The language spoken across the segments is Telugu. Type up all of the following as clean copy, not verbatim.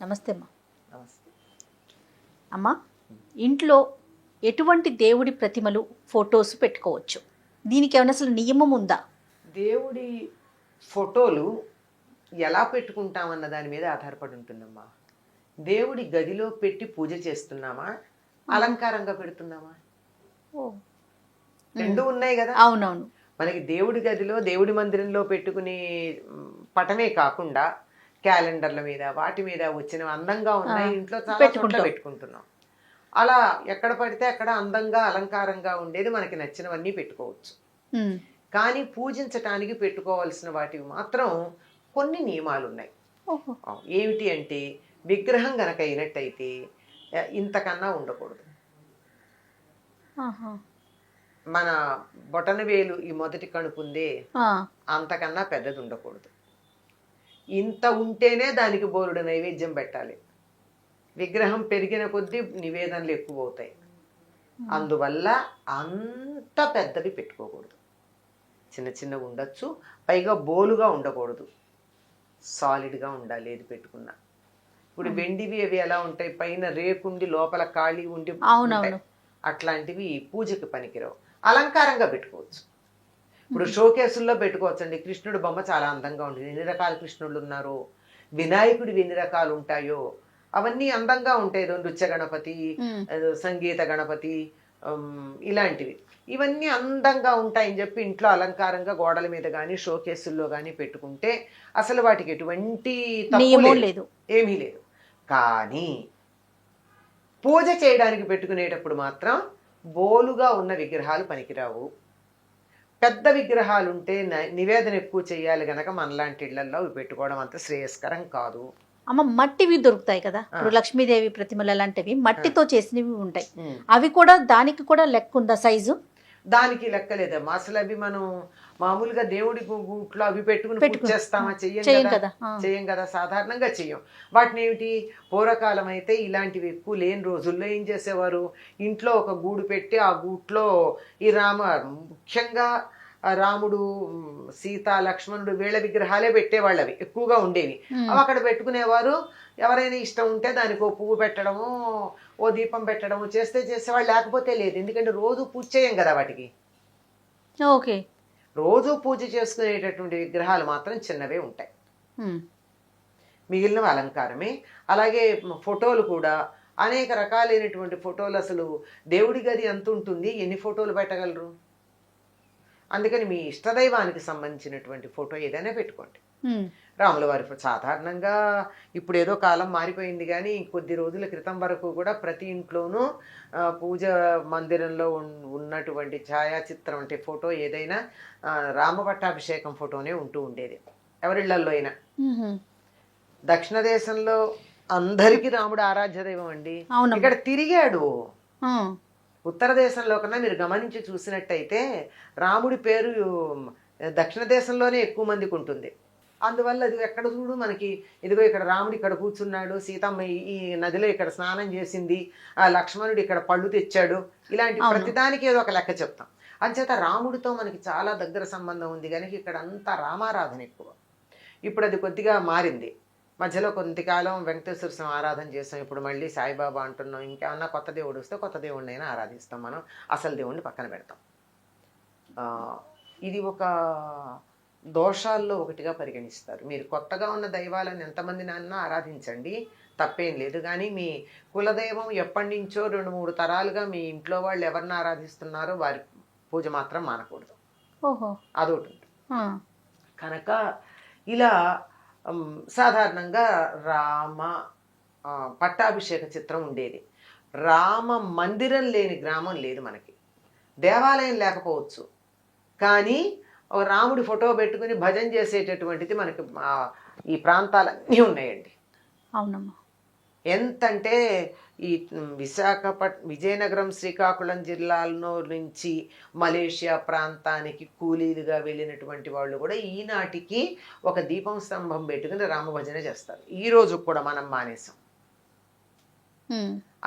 నమస్తే అమ్మా. నమస్తే. అమ్మా, ఇంట్లో ఎటువంటి దేవుడి ప్రతిమలు ఫొటోస్ పెట్టుకోవచ్చు? దీనికి ఏమైనా అసలు నియమం ఉందా? దేవుడి ఫోటోలు ఎలా పెట్టుకుంటామన్న దాని మీద ఆధారపడి ఉంటుందమ్మా. దేవుడి గదిలో పెట్టి పూజ చేస్తున్నామా, అలంకారంగా పెడుతున్నామా? ఓ, రెండు ఉన్నాయి కదా. అవునవును. మనకి దేవుడి గదిలో దేవుడి మందిరంలో పెట్టుకునే పటమే కాకుండా క్యాలెండర్ల మీద వాటి మీద వచ్చిన అందంగా ఉన్నాయి ఇంట్లో చాలా చోట్ల పెట్టుకుంటున్నాం. అలా ఎక్కడ పడితే అక్కడ అందంగా అలంకారంగా ఉండేది మనకి నచ్చినవన్నీ పెట్టుకోవచ్చు. కానీ పూజించటానికి పెట్టుకోవాల్సిన వాటివి మాత్రం కొన్ని నియమాలు ఉన్నాయి. ఏమిటి అంటే, విగ్రహం గనక అయినట్టయితే ఇంతకన్నా ఉండకూడదు. మన బొటన వేలు ఈ మొదటి కణుపుందే అంతకన్నా పెద్దది ఉండకూడదు. ఇంత ఉంటేనే దానికి బోరుడు నైవేద్యం పెట్టాలి. విగ్రహం పెరిగిన కొద్దీ నివేదనలు ఎక్కువ అవుతాయి. అందువల్ల అంత పెద్దవి పెట్టుకోకూడదు. చిన్న చిన్నగా ఉండొచ్చు. పైగా బోలుగా ఉండకూడదు. సాలిడ్గా ఉండాలి ఏది పెట్టుకున్నా. ఇప్పుడు వెండివి అవి ఎలా ఉంటాయి, పైన రేకుండి లోపల ఖాళీ ఉండి ఉంటాయి. అట్లాంటివి పూజకి పనికిరావు. అలంకారంగా పెట్టుకోవచ్చు. ఇప్పుడు షోకేసుల్లో పెట్టుకోవచ్చు అండి. కృష్ణుడు బొమ్మ చాలా అందంగా ఉంటుంది. ఎన్ని రకాల కృష్ణుళ్ళు ఉన్నారో, వినాయకుడివి ఎన్ని రకాలు ఉంటాయో అవన్నీ అందంగా ఉంటాయి. నృత్య గణపతి, సంగీత గణపతి, ఇలాంటివి ఇవన్నీ అందంగా ఉంటాయని చెప్పి ఇంట్లో అలంకారంగా గోడల మీద కానీ షోకేసుల్లో కానీ పెట్టుకుంటే అసలు వాటికి ఎటువంటి తప్పు లేదు, ఏమీ లేదు. కానీ పూజ చేయడానికి పెట్టుకునేటప్పుడు మాత్రం బోలుగా ఉన్న విగ్రహాలు పనికిరావు. పెద్ద విగ్రహాలు ఉంటే నివేదన ఎక్కువ చేయాలి గనక మనలాంటి ఇళ్లలో అవి పెట్టుకోవడం అంత శ్రేయస్కరం కాదు. అమ్మ, మట్టివి దొరుకుతాయి కదా, ఇప్పుడు లక్ష్మీదేవి ప్రతిమలు అలాంటివి మట్టితో చేసినవి ఉంటాయి. అవి కూడా దానికి కూడా లెక్క ఉందా సైజు? దానికి లెక్కలేదమ్మా. అసలు అవి మనం మామూలుగా దేవుడి గూట్లో అవి పెట్టుకుని పూజ చేస్తామా? చెయ్యం కదా. సాధారణంగా చెయ్యం. వాటిని ఏమిటి, పూర్వకాలం అయితే ఇలాంటివి ఎక్కువ లేని రోజుల్లో ఏం చేసేవారు, ఇంట్లో ఒక గూడు పెట్టి ఆ గూట్లో ఈ ముఖ్యంగా రాముడు, సీత, లక్ష్మణుడు వీళ్ళ విగ్రహాలే పెట్టేవాళ్ళు. అవి ఎక్కువగా ఉండేవి. అవి అక్కడ పెట్టుకునేవారు. ఎవరైనా ఇష్టం ఉంటే దానికి ఓ పువ్వు పెట్టడము, ఓ దీపం పెట్టడము చేసేవాళ్ళు, లేకపోతే లేదు. ఎందుకంటే రోజు పూజ చేయం కదా వాటికి. ఓకే. రోజు పూజ చేసుకునేటటువంటి విగ్రహాలు మాత్రం చిన్నవే ఉంటాయి. మిగిలినవి అలంకారమే. అలాగే ఫోటోలు కూడా అనేక రకాలైనటువంటి ఫోటోలు. అసలు దేవుడి గది ఎంత ఉంటుంది, ఎన్ని ఫోటోలు పెట్టగలరు? అందుకని మీ ఇష్టదైవానికి సంబంధించినటువంటి ఫోటో ఏదైనా పెట్టుకోండి. రాముల వారి సాధారణంగా ఇప్పుడు ఏదో కాలం మారిపోయింది, కానీ కొద్ది రోజుల క్రితం వరకు కూడా ప్రతి ఇంట్లోనూ పూజ మందిరంలో ఉన్నటువంటి ఛాయాచిత్రం అంటే ఫోటో ఏదైనా రామపట్టాభిషేకం ఫోటోనే ఉంటూ ఉండేది ఎవరిళ్లలో అయినా. దక్షిణ దేశంలో అందరికీ రాముడు ఆరాధ్య దైవం అండి. ఇక్కడ తిరిగాడు. ఉత్తర దేశంలో కన్నా మీరు గమనించి చూసినట్టయితే రాముడి పేరు దక్షిణ దేశంలోనే ఎక్కువ మందికి ఉంటుంది. అందువల్ల అది ఎక్కడ చూడు మనకి, ఇదిగో ఇక్కడ రాముడు ఇక్కడ కూర్చున్నాడు, సీతమ్మ ఈ నదిలో ఇక్కడ స్నానం చేసింది, ఆ లక్ష్మణుడు ఇక్కడ పళ్ళు తెచ్చాడు, ఇలాంటి ప్రతిదానికి ఏదో ఒక లెక్క చెప్తాం. అంచేత రాముడితో మనకి చాలా దగ్గర సంబంధం ఉంది కనుక ఇక్కడ అంతా రామారాధన ఎక్కువ. ఇప్పుడు అది కొద్దిగా మారింది. మధ్యలో కొంతకాలం వెంకటేశ్వర స్వామి ఆరాధన చేస్తాం. ఇప్పుడు మళ్ళీ సాయిబాబా అంటున్నాం. ఇంకేమన్నా కొత్త దేవుడు వస్తే కొత్త దేవుడిని అయినా ఆరాధిస్తాం. మనం అసలు దేవుడిని పక్కన పెడతాం. ఇది ఒక దోషాల్లో ఒకటిగా పరిగణిస్తారు. మీరు కొత్తగా ఉన్న దైవాలను ఎంతమంది నాన్న ఆరాధించండి, తప్పేం లేదు. కానీ మీ కులదైవం ఎప్పటి నుంచో 2-3 తరాలుగా మీ ఇంట్లో వాళ్ళు ఎవరిని ఆరాధిస్తున్నారో వారి పూజ మాత్రం మానకూడదు. అదొకటి కనుక ఇలా సాధారణంగా రామ పట్టాభిషేక చిత్రం ఉండేది. రామ మందిరం లేని గ్రామం లేదు మనకి. దేవాలయం లేకపోవచ్చు, కానీ రాముడి ఫోటో పెట్టుకుని భజన చేసేటటువంటిది మనకి ఈ ప్రాంతాలన్నీ ఉన్నాయండి. అవునమ్మా. ఎంతంటే ఈ విజయనగరం, శ్రీకాకుళం జిల్లాలో నుంచి మలేషియా ప్రాంతానికి కూలీలుగా వెళ్ళినటువంటి వాళ్ళు కూడా ఈనాటికి ఒక దీపం స్తంభం పెట్టుకుని రామభజన చేస్తారు. ఈ రోజు కూడా మనం మానేసాం.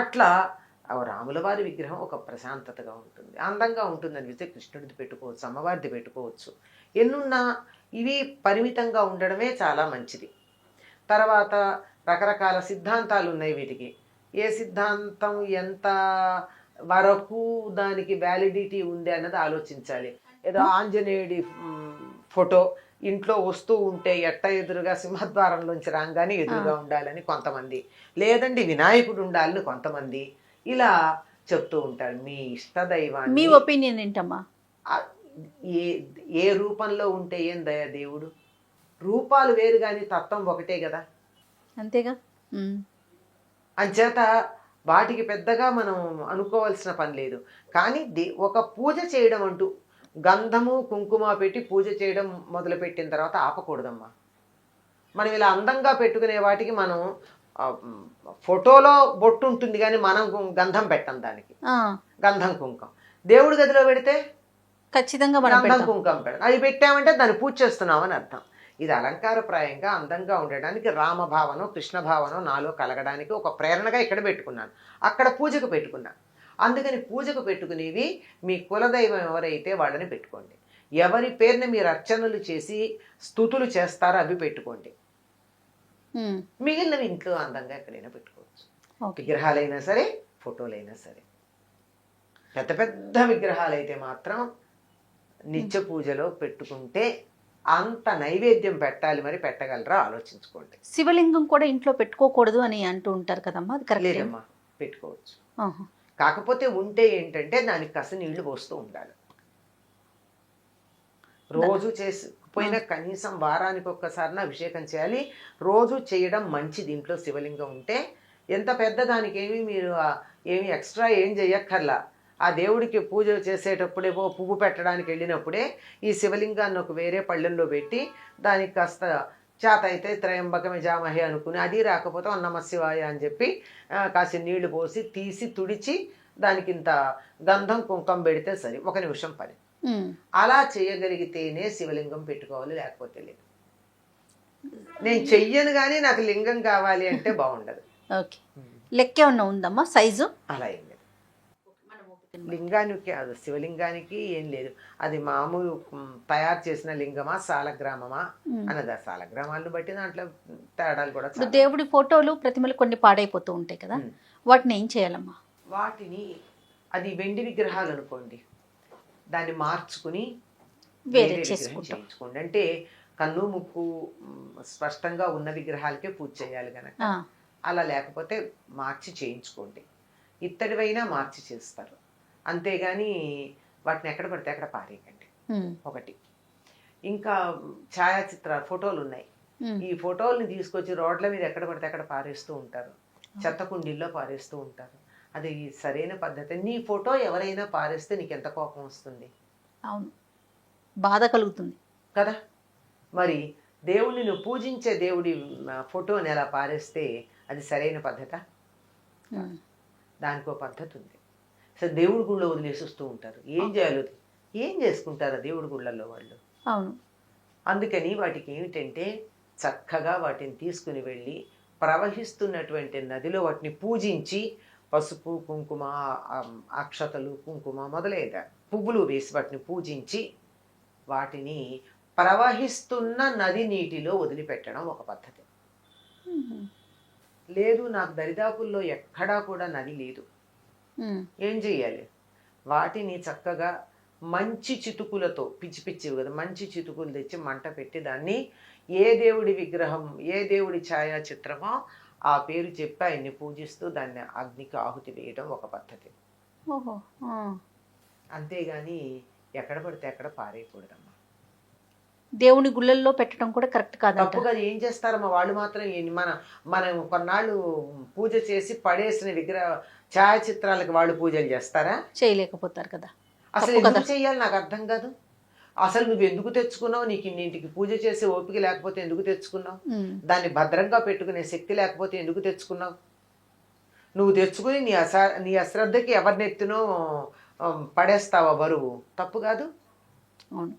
అట్లా రాముల వారి విగ్రహం ఒక ప్రశాంతతగా ఉంటుంది, అందంగా ఉంటుంది అనిపిస్తే కృష్ణుడిది పెట్టుకోవచ్చు, అమ్మవారిది పెట్టుకోవచ్చు. ఎన్నున్నా ఇవి పరిమితంగా ఉండడమే చాలా మంచిది. తర్వాత రకరకాల సిద్ధాంతాలు ఉన్నాయి వీటికి. ఏ సిద్ధాంతం ఎంత వరకు దానికి వ్యాలిడిటీ ఉంది అన్నది ఆలోచించాలి. ఏదో ఆంజనేయుడి ఫోటో ఇంట్లో వస్తూ ఉంటే ఎట్ట ఎదురుగా సింహద్వారంలోంచి రాగానే ఎదురుగా ఉండాలని కొంతమంది, లేదండి వినాయకుడు ఉండాలని కొంతమంది ఇలా చెప్తూ ఉంటారు. మీ ఇష్టదైవాన్ని, మీ ఒపీనియన్ ఏంటమ్మా? ఏ ఏ రూపంలో ఉంటే ఏం దయ దేవుడు? రూపాలు వేరు కానీ తత్వం ఒకటే కదా. అంతేగా. అంచేత వాటికి పెద్దగా మనం అనుకోవాల్సిన పని లేదు. కానీ ఒక పూజ చేయడం అంటూ గంధము కుంకుమ పెట్టి పూజ చేయడం మొదలుపెట్టిన తర్వాత ఆపకూడదమ్మా. మనం ఇలా అందంగా పెట్టుకునే వాటికి మనం ఫోటోలో బొట్టు ఉంటుంది కానీ మనం గంధం పెట్టం దానికి. గంధం కుంకం దేవుడి గదిలో పెడితే ఖచ్చితంగా గంధం కుంకం పెడతాం. అది పెట్టామంటే దాన్ని పూజ చేస్తున్నామని అర్థం. ఇది అలంకారప్రాయంగా అందంగా ఉండడానికి, రామభావనం కృష్ణ భావనం నాలో కలగడానికి ఒక ప్రేరణగా ఇక్కడ పెట్టుకున్నాను, అక్కడ పూజకు పెట్టుకున్నాను. అందుకని పూజకు పెట్టుకునేవి మీ కులదైవం ఎవరైతే వాళ్ళని పెట్టుకోండి. ఎవరి పేరుని మీరు అర్చనలు చేసి స్తుతులు చేస్తారో అవి పెట్టుకోండి. మిగిలినవి ఇంట్లో అందంగా ఎక్కడైనా పెట్టుకోవచ్చు. విగ్రహాలైనా సరే ఫోటోలైనా సరే. పెద్ద పెద్ద విగ్రహాలు అయితే మాత్రం నిత్య పూజలో పెట్టుకుంటే అంత నైవేద్యం పెట్టాలి, మరి పెట్టగలరా ఆలోచించుకోండి. శివలింగం కూడా ఇంట్లో పెట్టుకోకూడదు అని అంటూ ఉంటారు కదమ్మా, అది కరెక్ట్? లేదమ్మా, పెట్టుకోవచ్చు. కాకపోతే ఉంటే ఏంటంటే దానికి కాస్త నీళ్లు పోస్తూ ఉండాలి. రోజు పోయినా కనీసం వారానికి ఒక్కసారిన అభిషేకం చేయాలి. రోజు చేయడం మంచిది. ఇంట్లో శివలింగం ఉంటే ఎంత పెద్ద దానికి మీరు ఏమి ఎక్స్ట్రా ఏం చేయక్కర్లా. ఆ దేవుడికి పూజ చేసేటప్పుడే పువ్వు పెట్టడానికి వెళ్ళినప్పుడే ఈ శివలింగాన్ని ఒక వేరే పళ్ళెంలో పెట్టి దానికి కాస్త చేత అయితే త్రయంబకమే జామహే అనుకుని, అది రాకపోతే నమ శివాయ అని చెప్పి కాసి నీళ్లు పోసి తీసి తుడిచి దానికి ఇంత గంధం కుంకం పెడితే సరి, 1 నిమిషం పని. అలా చేయగలిగితేనే శివలింగం పెట్టుకోవాలి, లేకపోతే లేదు. నేను చెయ్యను కానీ నాకు లింగం కావాలి అంటే బాగుండదు. ఓకే, లెక్క ఏమన్నా ఉందమ్మా సైజు? అలా ఏం లేదు. లింగానికి అది శివలింగానికి ఏం లేదు. అది మామూలు తయారు చేసిన లింగమా సాలగ్రామమా అన్నది. ఆ సాలగ్రామాలను బట్టి దాంట్లో తేడాలు కూడా. దేవుడి ఫోటోలు ప్రతిమలు కొన్ని పాడైపోతూ ఉంటాయి కదా, వాటిని ఏం చేయాలమ్మా? వాటిని, అది వెండి విగ్రహాలు అనుకోండి, దాన్ని మార్చుకుని వేరే చేయించుకోండి. అంటే కన్ను ముక్కు స్పష్టంగా ఉన్న విగ్రహాలకే పూజ చేయాలి కనుక అలా, లేకపోతే మార్చి చేయించుకోండి. ఇత్తడివైనా మార్చి చేస్తారు, అంతేగాని వాటిని ఎక్కడ పడితే అక్కడ పారేయకండి. ఒకటి. ఇంకా ఛాయాచిత్ర ఫోటోలు ఉన్నాయి, ఈ ఫోటోల్ని తీసుకొచ్చి రోడ్ల మీద ఎక్కడ పడితే అక్కడ పారేస్తూ ఉంటారు, చెత్త కుండీల్లో పారేస్తూ ఉంటారు. అది సరైన పద్ధతి. నీ ఫోటో ఎవరైనా పారేస్తే నీకు ఎంత కోపం వస్తుంది? అవును, బాధ కలుగుతుంది కదా. మరి దేవుడిని నువ్వు పూజించే దేవుడి ఫోటోని ఎలా పారేస్తే అది సరైన పద్ధత? దానికో పద్ధతి ఉంది. అసలు దేవుడి గుళ్ళో వదిలేసి వస్తూ ఉంటారు. ఏం చేయాలి, ఏం చేసుకుంటారు దేవుడి గుళ్ళల్లో వాళ్ళు? అవును. అందుకని వాటికి ఏమిటంటే చక్కగా వాటిని తీసుకుని వెళ్ళి ప్రవహిస్తున్నటువంటి నదిలో వాటిని పూజించి పసుపు కుంకుమ అక్షతలు కుంకుమ మొదలైన పువ్వులు వేసి వాటిని పూజించి వాటిని ప్రవహిస్తున్న నది నీటిలో వదిలిపెట్టడం ఒక పద్ధతి. లేదు నాకు దరిదాపుల్లో ఎక్కడా కూడా నది లేదు, ఏం చెయ్యాలి? వాటిని చక్కగా మంచి చితుకులతో, పిచ్చి పిచ్చివి కదా, మంచి చితుకులు తెచ్చి మంట పెట్టి దాన్ని ఏ దేవుడి విగ్రహం, ఏ దేవుడి ఛాయాచిత్రమో ఆ పేరు చెప్పి ఆయన్ని పూజిస్తూ దాన్ని అగ్నికి ఆహుతి వేయడం ఒక పద్ధతి. అంతేగాని ఎక్కడ పడితే ఎక్కడ పారేయకూడదమ్మా. దేవుని గుళ్ళల్లో పెట్టడం కూడా కరెక్ట్ కాదు. తప్పుగా ఏం చేస్తారమ్మా వాళ్ళు మాత్రం. మనం కొన్నాళ్ళు పూజ చేసి పడేసిన విగ్రహ ఛాయాచిత్రాలకు వాళ్ళు పూజలు చేస్తారా? చేయలేకపోతారు కదా. అసలు ఎందుకు చెయ్యాలి నాకు అర్థం కాదు. అసలు నువ్వు ఎందుకు తెచ్చుకున్నావు? నీకు ఇన్నింటికి పూజ చేసే ఓపిక లేకపోతే ఎందుకు తెచ్చుకున్నావు? దాన్ని భద్రంగా పెట్టుకునే శక్తి లేకపోతే ఎందుకు తెచ్చుకున్నావు? నువ్వు తెచ్చుకుని నీ అశ్రద్ధకి ఎవరినెత్తునో పడేస్తావా బరువు? తప్పు కాదు. అవును.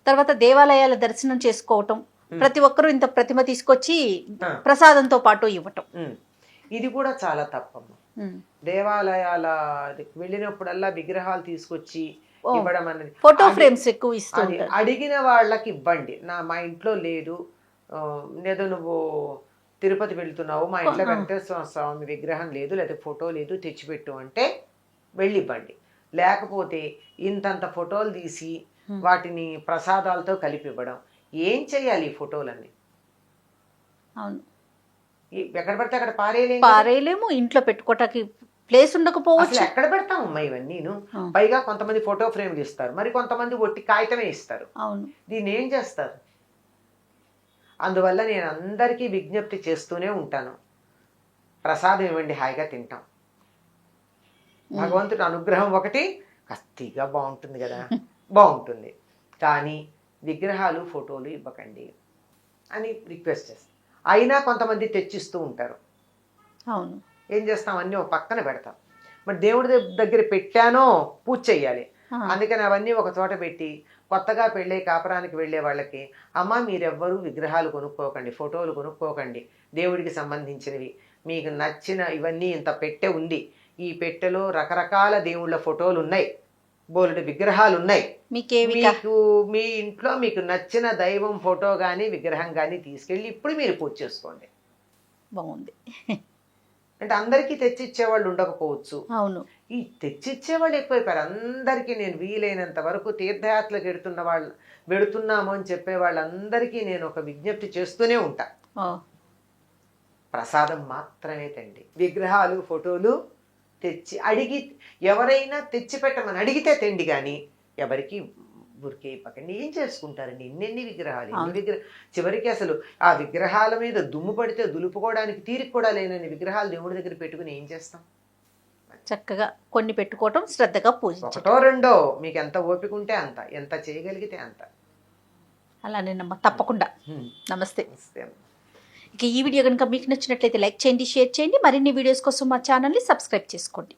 తర్వాత దేవాలయాల దర్శనం చేసుకోవటం, ప్రతి ఒక్కరూ ఇంత ప్రతిమ తీసుకొచ్చి ప్రసాదంతో పాటు ఇవ్వటం, ఇది కూడా చాలా తప్పమ్మా. దేవాలయాల వెళ్ళినప్పుడల్లా విగ్రహాలు తీసుకొచ్చి ఇవ్వడం అనేది, ఫోటో ఫ్రేమ్స్ ఎక్కువ ఇస్తుంది. అడిగిన వాళ్ళకి ఇవ్వండి. మా ఇంట్లో లేదు, ఏదో నువ్వు తిరుపతి వెళ్తున్నావు, మా ఇంట్లో వెంకటేశ్వర స్వామి విగ్రహం లేదు లేదా ఫోటో లేదు తెచ్చిపెట్టు అంటే వెళ్ళివ్వండి. లేకపోతే ఇంతంత ఫోటోలు తీసి వాటిని ప్రసాదాలతో కలిపి ఇవ్వడం. ఏం చేయాలి ఈ ఫోటోలన్నీ? అవును, ఎక్కడ పడితే అక్కడ పారేయలేము. పారేయలేము, ఇంట్లో పెట్టుకోవటానికి ప్లేస్ ఉండకపోవచ్చు. అసలు ఎక్కడ పెడతామమ్మా ఇవన్నీను? పైగా కొంతమంది ఫోటో ఫ్రేమ్లు ఇస్తారు, మరి కొంతమంది ఒట్టి కాగితమే ఇస్తారు. అవును, దీన్ని ఏం చేస్తారు? అందువల్ల నేను అందరికీ విజ్ఞప్తి చేస్తూనే ఉంటాను, ప్రసాదం ఇవ్వండి, హాయిగా తింటాం. భగవంతుడి అనుగ్రహం ఒకటి కత్తిగా బాగుంటుంది కదా, బాగుంటుంది. కానీ విగ్రహాలు ఫోటోలు ఇవ్వకండి అని రిక్వెస్ట్ చేస్తాం. అయినా కొంతమంది తెచ్చిస్తూ ఉంటారు. అవును, ఏం చేస్తాం, అన్నీ ఒక పక్కన పెడతాం. మరి దేవుడి దగ్గర పెట్టానో పూజ చెయ్యాలి. అందుకని అవన్నీ ఒక చోట పెట్టి కొత్తగా పెళ్ళే కాపురానికి వెళ్ళే వాళ్ళకి, అమ్మ మీరెవ్వరూ విగ్రహాలు కొనుక్కోకండి, ఫోటోలు కొనుక్కోకండి, దేవుడికి సంబంధించినవి మీకు నచ్చిన ఇవన్నీ ఇంత పెట్టె ఉంది, ఈ పెట్టెలో రకరకాల దేవుళ్ళ ఫోటోలు ఉన్నాయి, బోలెడు విగ్రహాలు ఉన్నాయి, మీకు మీ ఇంట్లో మీకు నచ్చిన దైవం ఫోటో కానీ విగ్రహం కానీ తీసుకెళ్ళి ఇప్పుడు మీరు పూజ చేసుకోండి. బాగుంది. అంటే అందరికీ తెచ్చిచ్చేవాళ్ళు ఉండకపోవచ్చు. అవును, ఈ తెచ్చిచ్చేవాళ్ళు ఎక్కువైపోయారు. అందరికీ నేను వీలైనంత వరకు తీర్థయాత్రలకు వెడుతున్నాము అని చెప్పే వాళ్ళందరికీ నేను ఒక విజ్ఞప్తి చేస్తూనే ఉంటా, ప్రసాదం మాత్రమే తండి. విగ్రహాలు ఫోటోలు తెచ్చి అడిగి ఎవరైనా తెచ్చి పెట్టమని అడిగితే తెండి, కానీ ఎవరికి ఊరికే ఇవ్వకండి. ఏం చేసుకుంటారండి ఎన్నెన్ని విగ్రహాలు, చివరికి అసలు ఆ విగ్రహాల మీద దుమ్ము పడితే దులుపుకోవడానికి తీరిక కూడా లేనని విగ్రహాలు దేవుడి దగ్గర పెట్టుకుని ఏం చేస్తాం? చక్కగా కొన్ని పెట్టుకోవటం, శ్రద్ధగా పూజ, ఒకటో రెండో మీకు ఎంత ఓపిక ఉంటే అంత, ఎంత చేయగలిగితే అంత. అలానేనమ్మా, తప్పకుండా. నమస్తే. ఇక ఈ వీడియో కనుక మీకు నచ్చినట్లయితే లైక్ చేయండి, షేర్ చేయండి. మరిన్ని వీడియోస్ కోసం మా ఛానల్ని సబ్స్క్రైబ్ చేసుకోండి.